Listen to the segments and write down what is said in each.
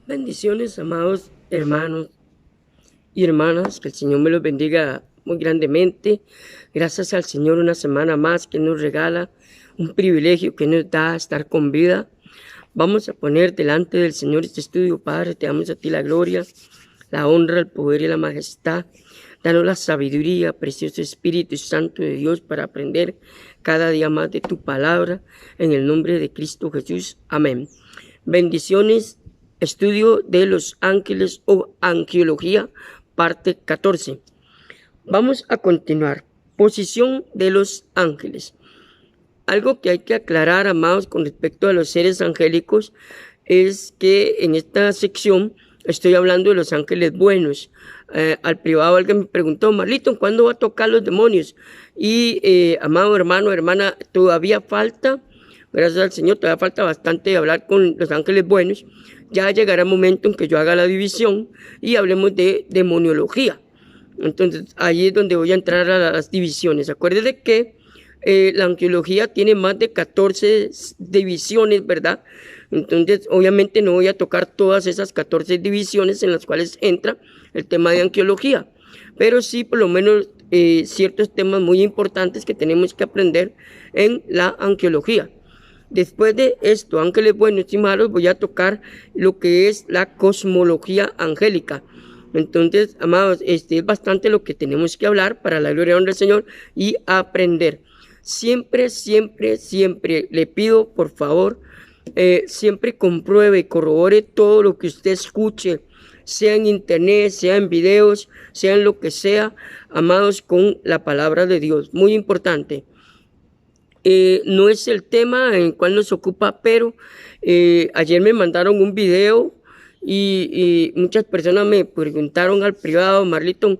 Bendiciones, amados hermanos y hermanas, que el Señor me los bendiga muy grandemente. Gracias al Señor una semana más que nos regala, un privilegio que nos da estar con vida. Vamos a poner delante del Señor este estudio. Padre, te damos a ti la gloria, la honra, el poder y la majestad. Danos la sabiduría, precioso Espíritu Santo de Dios, para aprender cada día más de tu palabra, en el nombre de Cristo Jesús. Amén. Bendiciones. Estudio de los ángeles o angiología, parte 14. Vamos a continuar. Posición de los ángeles. Algo que hay que aclarar, amados, con respecto a los seres angélicos, es que en esta sección estoy hablando de los ángeles buenos. Al privado alguien me preguntó, Marlito, ¿cuándo va a tocar los demonios? Y, amado hermano, hermana, todavía falta, gracias al Señor, todavía falta bastante de hablar con los ángeles buenos. Ya llegará el momento en que yo haga la división y hablemos de demoniología. Entonces, ahí es donde voy a entrar a las divisiones. Acuérdense que la angiología tiene más de 14 divisiones, ¿verdad? Entonces, obviamente no voy a tocar todas esas 14 divisiones en las cuales entra el tema de angiología, pero sí por lo menos ciertos temas muy importantes que tenemos que aprender en la angiología. Después de esto, ángeles buenos y malos, voy a tocar lo que es la cosmología angélica. Entonces, amados, es bastante lo que tenemos que hablar para la gloria y honra del Señor y aprender. Siempre, siempre, siempre le pido, por favor, siempre compruebe y corrobore todo lo que usted escuche, sea en internet, sea en videos, sea en lo que sea, amados, con la palabra de Dios. Muy importante. No es el tema en el cual nos ocupa, pero ayer me mandaron un video y muchas personas me preguntaron al privado, Marlito,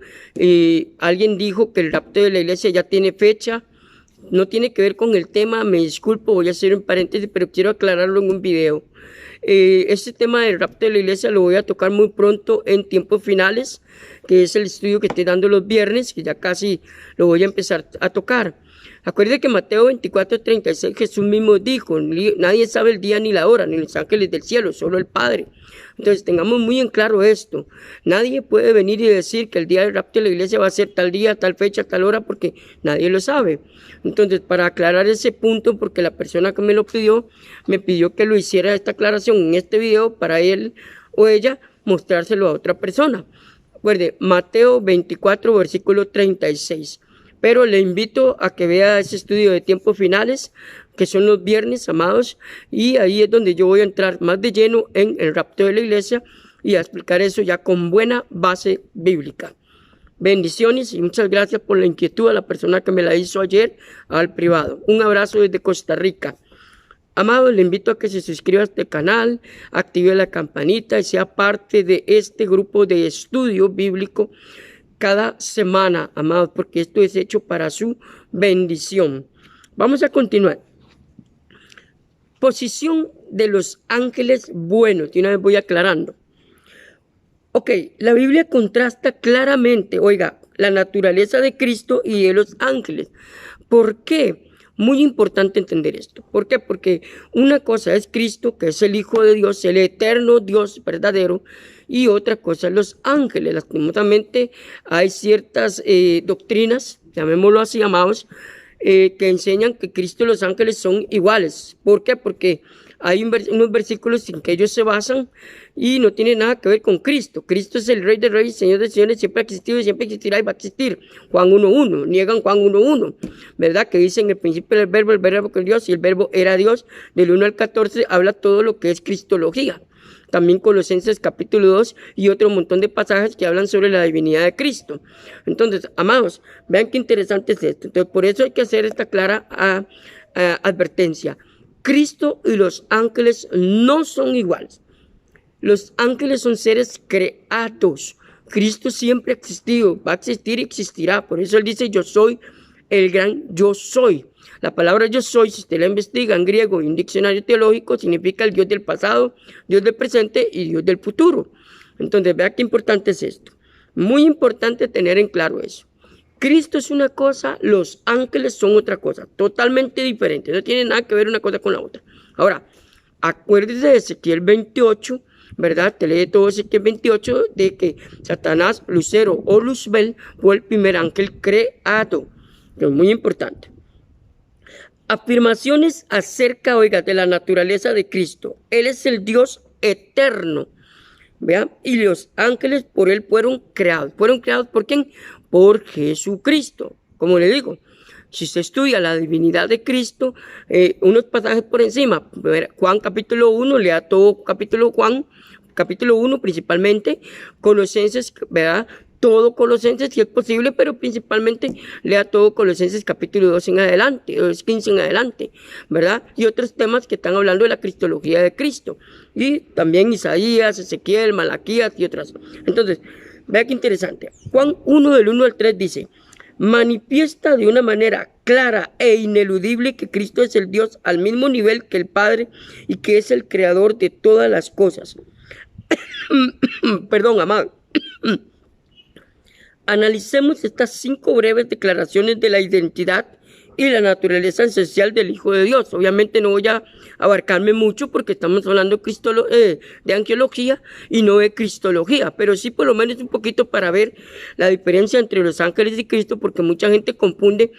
alguien dijo que el rapto de la iglesia ya tiene fecha. No tiene que ver con el tema, me disculpo, voy a hacer un paréntesis, pero quiero aclararlo en un video. Este tema del rapto de la iglesia lo voy a tocar muy pronto en tiempos finales, que es el estudio que estoy dando los viernes, que ya casi lo voy a empezar a tocar. Acuérdense que Mateo 24:36 Jesús mismo dijo, nadie sabe el día ni la hora, ni los ángeles del cielo, solo el Padre. Entonces tengamos muy en claro esto. Nadie puede venir y decir que el día del rapto de la iglesia va a ser tal día, tal fecha, tal hora, porque nadie lo sabe. Entonces, para aclarar ese punto, porque la persona que me lo pidió, me pidió que lo hiciera esta aclaración en este video para él o ella mostrárselo a otra persona. Recuerde, Mateo 24, versículo 36. Pero le invito a que vea ese estudio de tiempos finales, que son los viernes, amados, y ahí es donde yo voy a entrar más de lleno en el rapto de la iglesia y a explicar eso ya con buena base bíblica. Bendiciones y muchas gracias por la inquietud a la persona que me la hizo ayer al privado. Un abrazo desde Costa Rica. Amados, le invito a que se suscriba a este canal, active la campanita y sea parte de este grupo de estudio bíblico cada semana, amados, porque esto es hecho para su bendición. Vamos a continuar. Posición de los ángeles buenos. Y una vez voy aclarando. Ok, la Biblia contrasta claramente, oiga, la naturaleza de Cristo y de los ángeles. ¿Por qué? Muy importante entender esto. ¿Por qué? Porque una cosa es Cristo, que es el Hijo de Dios, el eterno Dios verdadero, y otra cosa es los ángeles. Lastimosamente hay ciertas doctrinas, llamémoslo así, amados, que enseñan que Cristo y los ángeles son iguales. ¿Por qué? Porque hay unos versículos en que ellos se basan y no tiene nada que ver con Cristo. Cristo es el Rey de Reyes, Señor de Señores, siempre ha existido, siempre existirá y va a existir. Juan 1:1, niegan Juan 1:1, ¿verdad? Que dicen el principio del verbo, el verbo con Dios y el verbo era Dios. Del 1 al 14 habla todo lo que es cristología. También Colosenses capítulo 2 y otro montón de pasajes que hablan sobre la divinidad de Cristo. Entonces, amados, vean qué interesante es esto. Entonces, por eso hay que hacer esta clara advertencia. Cristo y los ángeles no son iguales. Los ángeles son seres creados. Cristo siempre ha existido, va a existir y existirá. Por eso él dice, yo soy el gran yo soy. La palabra yo soy, si usted la investiga en griego y un diccionario teológico, significa el Dios del pasado, Dios del presente y Dios del futuro. Entonces, vea qué importante es esto. Muy importante tener en claro eso. Cristo es una cosa, los ángeles son otra cosa, totalmente diferente. No tiene nada que ver una cosa con la otra. Ahora, acuérdese de Ezequiel 28, ¿verdad? Te lee todo Ezequiel 28 de que Satanás, Lucero o Luzbel fue el primer ángel creado. Es muy importante. Afirmaciones acerca, oiga, de la naturaleza de Cristo. Él es el Dios eterno. ¿Vea? Y los ángeles por él fueron creados. ¿Fueron creados por quién? Por Jesucristo. Como le digo, si se estudia la divinidad de Cristo, unos pasajes por encima, Juan capítulo 1, lea todo capítulo Juan, capítulo 1 principalmente, Colosenses, ¿verdad? Todo Colosenses si es posible, pero principalmente lea todo Colosenses capítulo 2 en adelante, 15 en adelante, ¿verdad? Y otros temas que están hablando de la cristología de Cristo. Y también Isaías, Ezequiel, Malaquías y otras. Entonces, vea qué interesante. Juan 1 del 1 al 3 dice: manifiesta de una manera clara e ineludible que Cristo es el Dios al mismo nivel que el Padre y que es el creador de todas las cosas. Perdón, amado. Analicemos estas 5 breves declaraciones de la identidad y la naturaleza esencial del Hijo de Dios. Obviamente no voy a abarcarme mucho porque estamos hablando de angelología y no de cristología, pero sí por lo menos un poquito para ver la diferencia entre los ángeles y Cristo, porque mucha gente confunde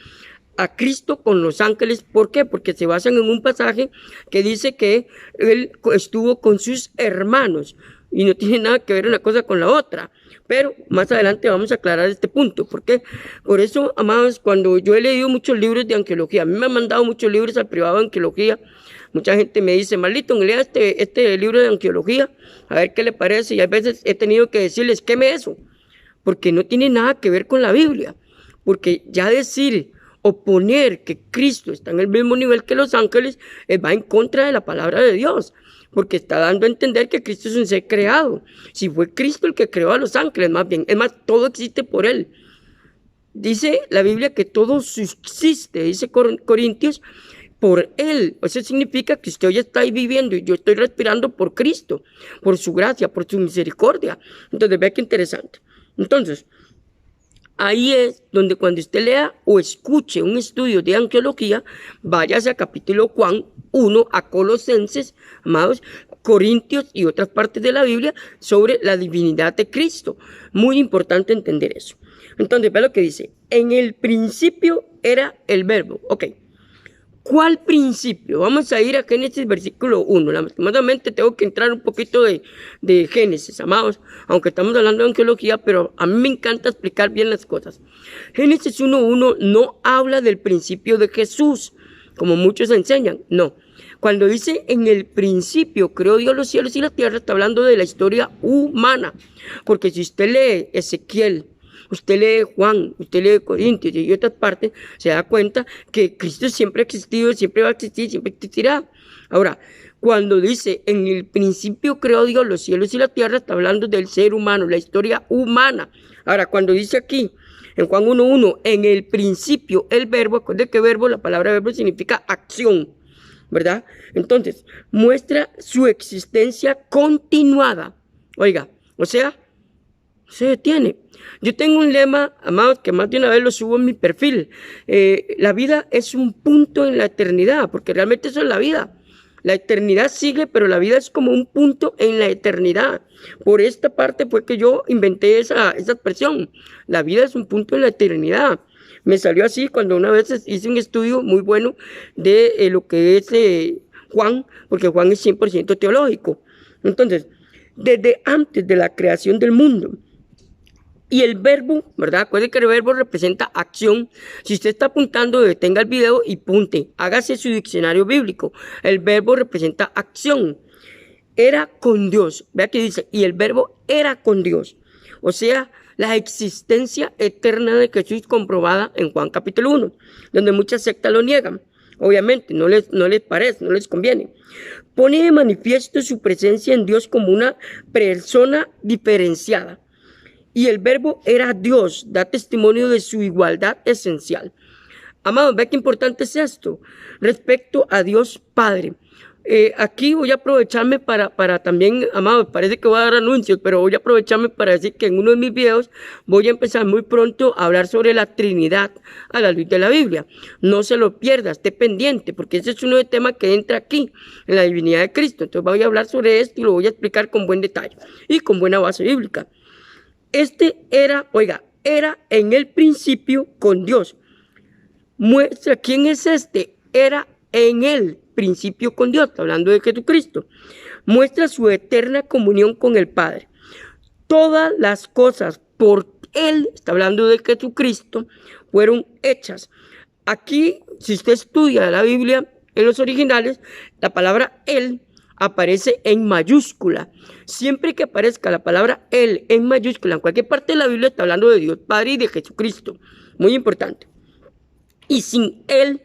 a Cristo con los ángeles. ¿Por qué? Porque se basan en un pasaje que dice que él estuvo con sus hermanos y no tiene nada que ver una cosa con la otra. Pero más adelante vamos a aclarar este punto. ¿Por qué? Por eso, amados, cuando yo he leído muchos libros de angelología, a mí me han mandado muchos libros al privado de angelología, mucha gente me dice: Marlito, lea este libro de angelología, a ver qué le parece. Y a veces he tenido que decirles: queme eso, porque no tiene nada que ver con la Biblia. Porque ya decir o poner que Cristo está en el mismo nivel que los ángeles va en contra de la palabra de Dios, porque está dando a entender que Cristo es un ser creado. Si fue Cristo el que creó a los ángeles, más bien, es más, todo existe por él. Dice la Biblia que todo subsiste, dice Corintios, por él. Eso significa que usted hoy está ahí viviendo y yo estoy respirando por Cristo, por su gracia, por su misericordia. Entonces, vea qué interesante. Entonces, ahí es donde cuando usted lea o escuche un estudio de angelología, váyase a capítulo Juan 1, a Colosenses, amados, Corintios y otras partes de la Biblia sobre la divinidad de Cristo. Muy importante entender eso. Entonces, vea lo que dice: en el principio era el verbo. Ok. ¿Cuál principio? Vamos a ir a Génesis versículo 1. Lamentablemente tengo que entrar un poquito de Génesis, amados, aunque estamos hablando de angelología, pero a mí me encanta explicar bien las cosas. Génesis 1:1 no habla del principio de Jesús, como muchos enseñan, no. Cuando dice en el principio creó Dios los cielos y la tierra, está hablando de la historia humana, porque si usted lee Ezequiel, usted lee Juan, usted lee Corintios y otras partes, se da cuenta que Cristo siempre ha existido, siempre va a existir, siempre existirá. Ahora, cuando dice en el principio creó Dios los cielos y la tierra, está hablando del ser humano, la historia humana. Ahora, cuando dice aquí, en Juan 1:1, en el principio el verbo, acuérdense que verbo, la palabra verbo significa acción, ¿verdad? Entonces, muestra su existencia continuada. Oiga, o sea, se detiene. Yo tengo un lema, amados, que más de una vez lo subo en mi perfil. La vida es un punto en la eternidad, porque realmente eso es la vida. La eternidad sigue, pero la vida es como un punto en la eternidad. Por esta parte fue que yo inventé esa expresión. La vida es un punto en la eternidad. Me salió así cuando una vez hice un estudio muy bueno de lo que es Juan, porque Juan es 100% teológico. Entonces, desde antes de la creación del mundo, y el verbo, ¿verdad? Acuérdense que el verbo representa acción. Si usted está apuntando, detenga el video y punte. Hágase su diccionario bíblico. El verbo representa acción. Era con Dios. Vea que dice, y el verbo era con Dios. O sea, la existencia eterna de Jesús comprobada en Juan capítulo 1, donde muchas sectas lo niegan. Obviamente, no les parece, no les conviene. Pone de manifiesto su presencia en Dios como una persona diferenciada. Y el verbo era Dios, da testimonio de su igualdad esencial. Amados, ve qué importante es esto. Respecto a Dios Padre, Aquí voy a aprovecharme para también, amados, parece que voy a dar anuncios, pero voy a aprovecharme para decir que en uno de mis videos voy a empezar muy pronto a hablar sobre la Trinidad a la luz de la Biblia. No se lo pierda, esté pendiente, porque ese es uno de los temas que entra aquí, en la divinidad de Cristo. Entonces voy a hablar sobre esto y lo voy a explicar con buen detalle y con buena base bíblica. Era en el principio con Dios. Muestra quién es era en el principio con Dios, está hablando de Jesucristo. Muestra su eterna comunión con el Padre. Todas las cosas por Él, está hablando de Jesucristo, fueron hechas. Aquí, si usted estudia la Biblia en los originales, la palabra Él aparece en mayúscula. Siempre que aparezca la palabra Él en mayúscula en cualquier parte de la Biblia, está hablando de Dios Padre y de Jesucristo. Muy importante. Y sin Él,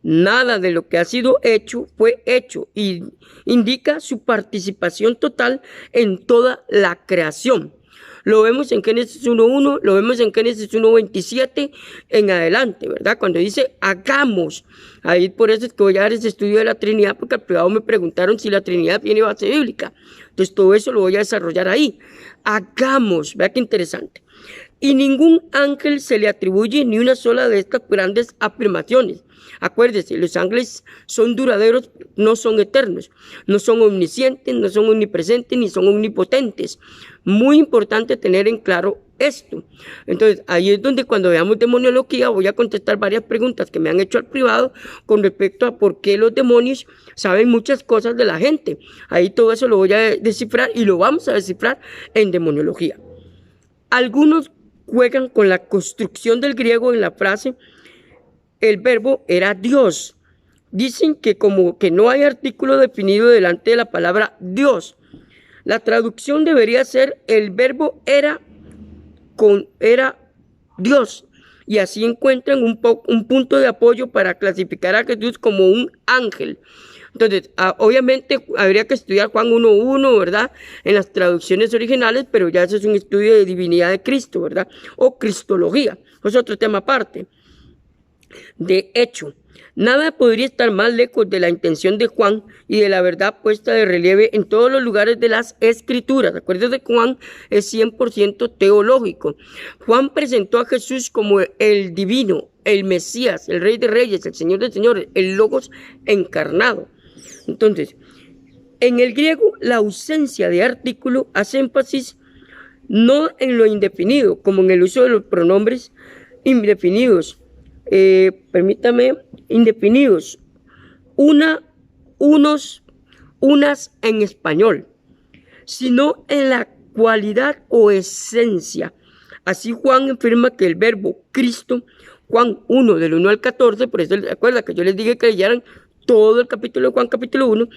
nada de lo que ha sido hecho fue hecho, y indica su participación total en toda la creación. Lo vemos en Génesis 1.1, lo vemos en Génesis 1.27 en adelante, ¿verdad? Cuando dice hagamos. Ahí por eso es que voy a dar ese estudio de la Trinidad, porque al privado me preguntaron si la Trinidad tiene base bíblica. Entonces todo eso lo voy a desarrollar ahí. Hagamos, vea qué interesante. Y ningún ángel se le atribuye ni una sola de estas grandes afirmaciones. Acuérdese, los ángeles son duraderos, no son eternos, no son omniscientes, no son omnipresentes, ni son omnipotentes. Muy importante tener en claro esto. Entonces, ahí es donde cuando veamos demoniología voy a contestar varias preguntas que me han hecho al privado con respecto a por qué los demonios saben muchas cosas de la gente. Ahí todo eso lo voy a descifrar y lo vamos a descifrar en demoniología. Algunos juegan con la construcción del griego en la frase el verbo era Dios. Dicen que como que no hay artículo definido delante de la palabra Dios. La traducción debería ser el verbo era Dios. Y así encuentran un punto de apoyo para clasificar a Jesús como un ángel. Entonces, obviamente habría que estudiar Juan 1.1, ¿verdad? En las traducciones originales, pero ya eso es un estudio de divinidad de Cristo, ¿verdad? O cristología. Es otro tema aparte. De hecho, nada podría estar más lejos de la intención de Juan y de la verdad puesta de relieve en todos los lugares de las Escrituras. Acuérdense que Juan es 100% teológico. Juan presentó a Jesús como el divino, el Mesías, el Rey de Reyes, el Señor de Señores, el Logos encarnado. Entonces, en el griego, la ausencia de artículo hace énfasis no en lo indefinido, como en el uso de los pronombres indefinidos. Indefinidos, unas en español, sino en la cualidad o esencia. Así Juan afirma que el verbo Cristo, Juan 1, del 1 al 14, por eso recuerda que yo les dije que leyeran todo el capítulo de Juan, capítulo 1,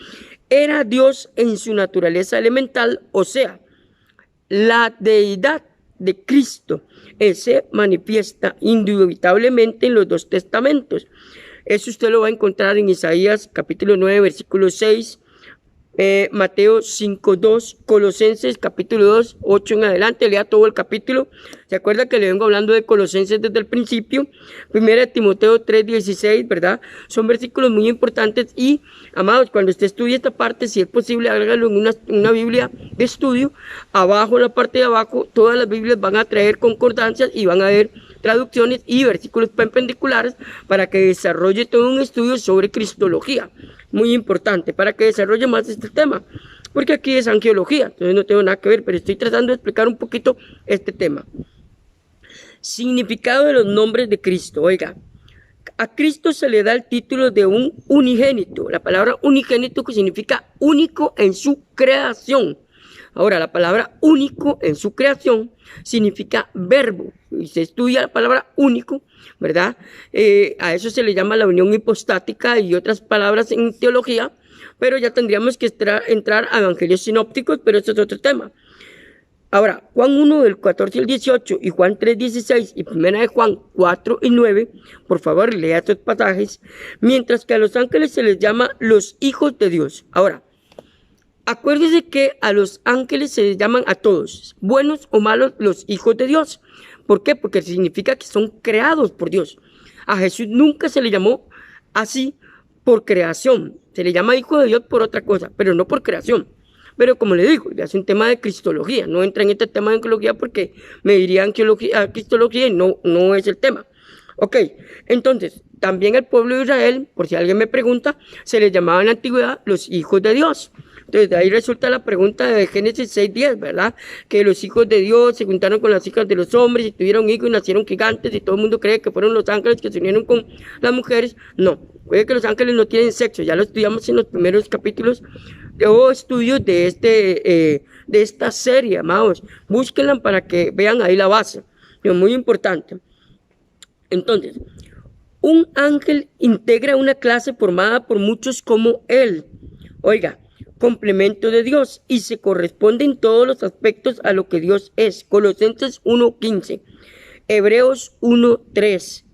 era Dios en su naturaleza elemental, o sea, la deidad de Cristo se manifiesta indubitablemente en los dos testamentos. Eso usted lo va a encontrar en Isaías capítulo 9 versículo 6, Mateo 5.2, Colosenses capítulo 2, 8 en adelante, lea todo el capítulo. ¿Se acuerda que le vengo hablando de Colosenses desde el principio? 1 Timoteo 3.16, ¿verdad? Son versículos muy importantes y, amados, cuando usted estudie esta parte, si es posible, hágalo en una Biblia de estudio. Abajo, en la parte de abajo, todas las Biblias van a traer concordancias y van a haber traducciones y versículos perpendiculares para que desarrolle todo un estudio sobre cristología. Muy importante, para que desarrolle más este tema, porque aquí es angiología, entonces no tengo nada que ver, pero estoy tratando de explicar un poquito este tema. Significado de los nombres de Cristo. Oiga, a Cristo se le da el título de un unigénito, la palabra unigénito que significa único en su creación. Ahora, la palabra único en su creación significa verbo. Y se estudia la palabra único, ¿verdad? A eso se le llama la unión hipostática y otras palabras en teología, pero ya tendríamos que entrar a evangelios sinópticos, pero eso es otro tema. Ahora, Juan 1 del 14 al 18 y Juan 3.16 y 1 de Juan 4 y 9, por favor, lea estos pasajes, mientras que a los ángeles se les llama los hijos de Dios. Ahora, acuérdese que a los ángeles se les llaman a todos, buenos o malos, los hijos de Dios. ¿Por qué? Porque significa que son creados por Dios. A Jesús nunca se le llamó así por creación. Se le llama hijo de Dios por otra cosa, pero no por creación. Pero como le digo, ya es un tema de cristología. No entra en este tema de oncología porque me dirían cristología y no es el tema. Ok, entonces, también el pueblo de Israel, por si alguien me pregunta, se les llamaba en la antigüedad los hijos de Dios. Entonces, de ahí resulta la pregunta de Génesis 6:10, ¿verdad? Que los hijos de Dios se juntaron con las hijas de los hombres y tuvieron hijos y nacieron gigantes y todo el mundo cree que fueron los ángeles que se unieron con las mujeres. No, puede que los ángeles no tienen sexo, ya lo estudiamos en los primeros capítulos o estudios de esta serie, amados. Búsquenla para que vean ahí la base. Es muy importante. Entonces, un ángel integra una clase formada por muchos como él. Oiga, complemento de Dios y se corresponde en todos los aspectos a lo que Dios es. Colosenses 1:15, Hebreos 1:3.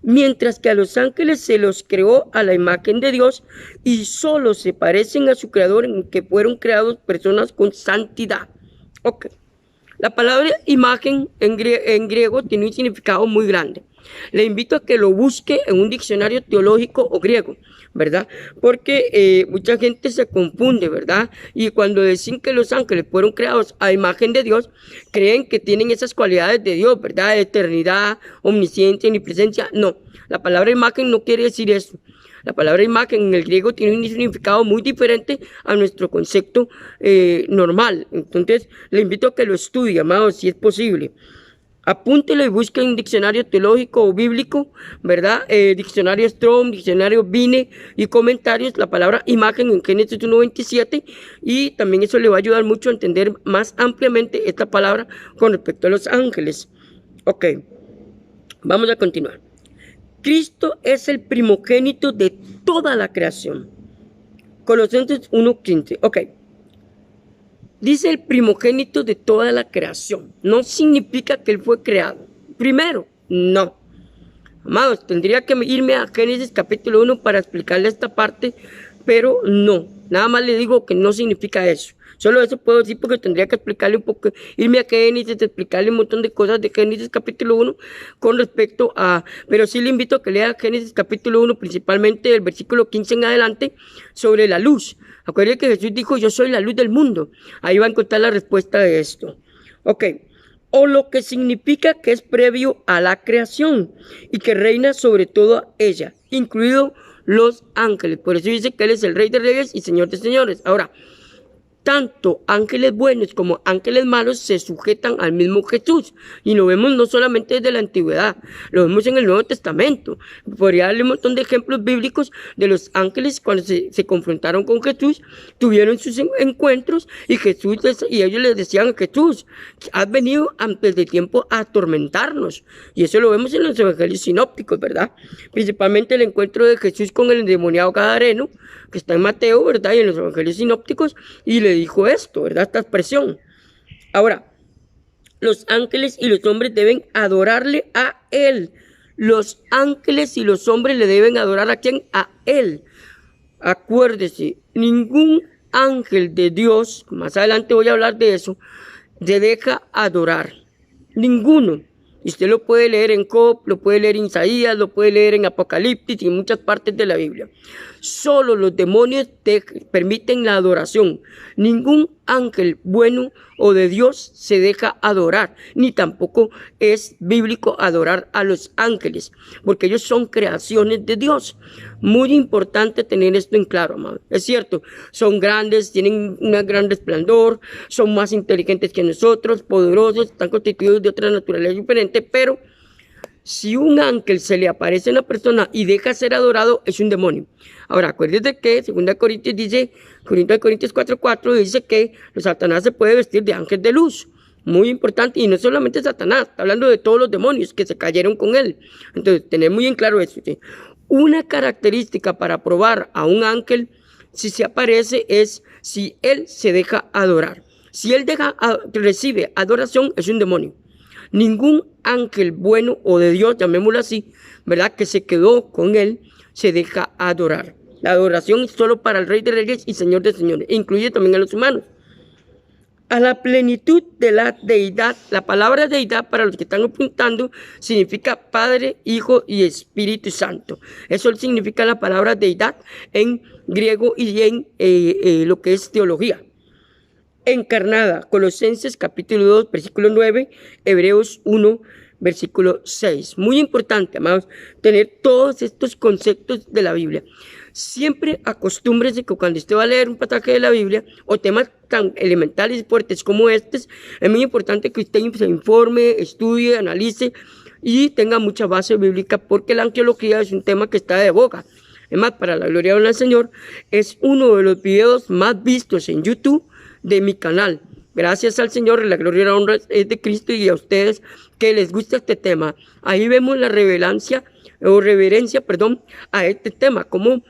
Mientras que a los ángeles se los creó a la imagen de Dios y solo se parecen a su creador en que fueron creados personas con santidad. Ok. La palabra imagen en griego tiene un significado muy grande. Le invito a que lo busque en un diccionario teológico o griego, ¿verdad? Porque mucha gente se confunde, ¿verdad? Y cuando dicen que los ángeles fueron creados a imagen de Dios, creen que tienen esas cualidades de Dios, ¿verdad? Eternidad, omnisciencia, omnipresencia. No, la palabra imagen no quiere decir eso. La palabra imagen en el griego tiene un significado muy diferente a nuestro concepto normal. Entonces, le invito a que lo estudie, amados, si es posible. Apúntelo y busque un diccionario teológico o bíblico, ¿verdad? Diccionario Strong, diccionario Vine y comentarios, la palabra imagen en Génesis 1:27, y también eso le va a ayudar mucho a entender más ampliamente esta palabra con respecto a los ángeles. Ok, vamos a continuar. Cristo es el primogénito de toda la creación. Colosenses 1:15. Ok. Dice el primogénito de toda la creación. No significa que él fue creado primero. No. Amados, tendría que irme a Génesis capítulo 1 para explicarle esta parte, pero no. Nada más le digo que no significa eso. Solo eso puedo decir porque tendría que explicarle un poco, irme a Génesis, explicarle un montón de cosas de Génesis capítulo 1 con respecto a... Pero sí le invito a que lea Génesis capítulo 1, principalmente el versículo 15 en adelante, sobre la luz. Acuérdense que Jesús dijo, yo soy la luz del mundo. Ahí va a encontrar la respuesta de esto. Ok. O lo que significa que es previo a la creación y que reina sobre toda ella, incluido los ángeles. Por eso dice que él es el Rey de Reyes y Señor de Señores. Ahora, tanto ángeles buenos como ángeles malos se sujetan al mismo Jesús. Y lo vemos no solamente desde la antigüedad, lo vemos en el Nuevo Testamento. Podría darle un montón de ejemplos bíblicos de los ángeles cuando se confrontaron con Jesús, tuvieron sus encuentros y ellos les decían a Jesús, has venido antes de tiempo a atormentarnos. Y eso lo vemos en los evangelios sinópticos, ¿verdad? Principalmente el encuentro de Jesús con el endemoniado gadareno, que está en Mateo, ¿verdad? Y en los evangelios sinópticos, y le dijo esto, ¿verdad? Esta expresión. Ahora, los ángeles y los hombres deben adorarle a él. Los ángeles y los hombres le deben adorar a quién? A él. Acuérdese, ningún ángel de Dios, más adelante voy a hablar de eso, se deja adorar. Ninguno. Y usted lo puede leer en Job, lo puede leer en Isaías, lo puede leer en Apocalipsis y en muchas partes de la Biblia. Solo los demonios te permiten la adoración. Ningún ángel bueno o de Dios se deja adorar, ni tampoco es bíblico adorar a los ángeles, porque ellos son creaciones de Dios. Muy importante tener esto en claro, amado. Es cierto, son grandes, tienen un gran resplandor, son más inteligentes que nosotros, poderosos, están constituidos de otra naturaleza diferente, pero si un ángel se le aparece a una persona y deja ser adorado, es un demonio. Ahora, acuérdense que 2 Corintios 4:4 dice que Satanás se puede vestir de ángel de luz. Muy importante, y no solamente Satanás, está hablando de todos los demonios que se cayeron con él. Entonces, tener muy en claro eso. ¿Sí? Una característica para probar a un ángel, si se aparece, es si él se deja adorar. Si él recibe adoración, es un demonio. Ningún ángel bueno o de Dios, llamémoslo así, ¿verdad? Que se quedó con él, se deja adorar. La adoración es solo para el Rey de Reyes y Señor de Señores, incluye también a los humanos. a la plenitud de la deidad. La palabra deidad, para los que están apuntando, significa Padre, Hijo y Espíritu Santo. Eso significa la palabra deidad en griego y en lo que es teología. Encarnada, Colosenses capítulo 2, versículo 9, Hebreos 1, versículo 6. Muy importante, amados, tener todos estos conceptos de la Biblia. Siempre acostúmbrese que cuando usted va a leer un pasaje de la Biblia o temas tan elementales y fuertes como estos, es muy importante que usted se informe, estudie, analice y tenga mucha base bíblica, porque la angiología es un tema que está de boga. Es más, para la gloria del Señor, es uno de los videos más vistos en YouTube de mi canal. Gracias al Señor, la gloria y la honra es de Cristo, y a ustedes que les gusta este tema. Ahí vemos la reverencia a este tema, como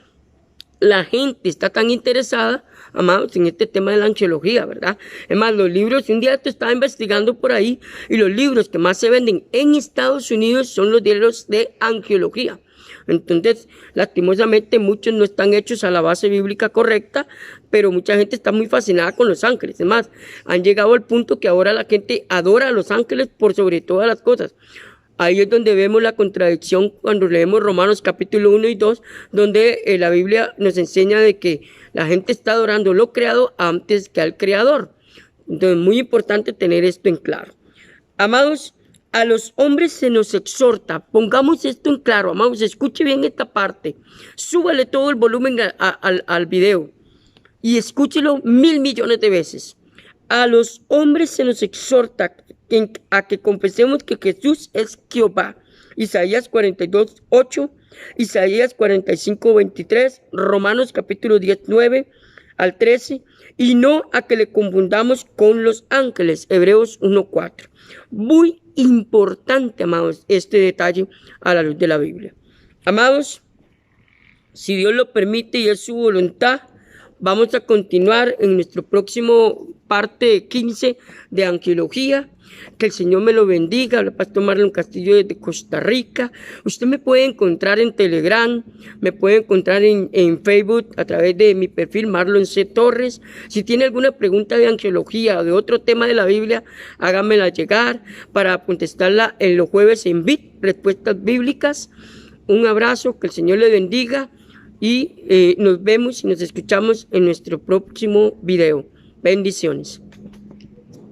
la gente está tan interesada, amados, en este tema de la angiología, ¿verdad? Es más, los libros, un día te estaba investigando por ahí, y los libros que más se venden en Estados Unidos son los libros de angiología. Entonces, lastimosamente, muchos no están hechos a la base bíblica correcta, pero mucha gente está muy fascinada con los ángeles. Es más, han llegado al punto que ahora la gente adora a los ángeles por sobre todas las cosas. Ahí es donde vemos la contradicción cuando leemos Romanos capítulo 1 y 2, donde la Biblia nos enseña de que la gente está adorando lo creado antes que al Creador. Entonces, muy importante tener esto en claro. Amados, a los hombres se nos exhorta, pongamos esto en claro, amados, escuche bien esta parte, súbale todo el volumen al video y escúchelo 1.000 millones de veces. A los hombres se nos exhorta a que confesemos que Jesús es Jehová. Isaías 42, 8, Isaías 45, 23, Romanos capítulo 10, 9 al 13, y no a que le confundamos con los ángeles, Hebreos 1, 4. Muy importante, amados, este detalle a la luz de la Biblia. Amados, si Dios lo permite y es su voluntad, vamos a continuar en nuestro próximo parte 15 de angiología. Que el Señor me lo bendiga. Habla Pastor Marlon Castillo desde Costa Rica. Usted me puede encontrar en Telegram, me puede encontrar en Facebook a través de mi perfil Marlon C. Torres. Si tiene alguna pregunta de angiología o de otro tema de la Biblia, hágamela llegar para contestarla en los jueves en BIT, Respuestas Bíblicas. Un abrazo, que el Señor le bendiga y nos vemos y nos escuchamos en nuestro próximo video. Bendiciones.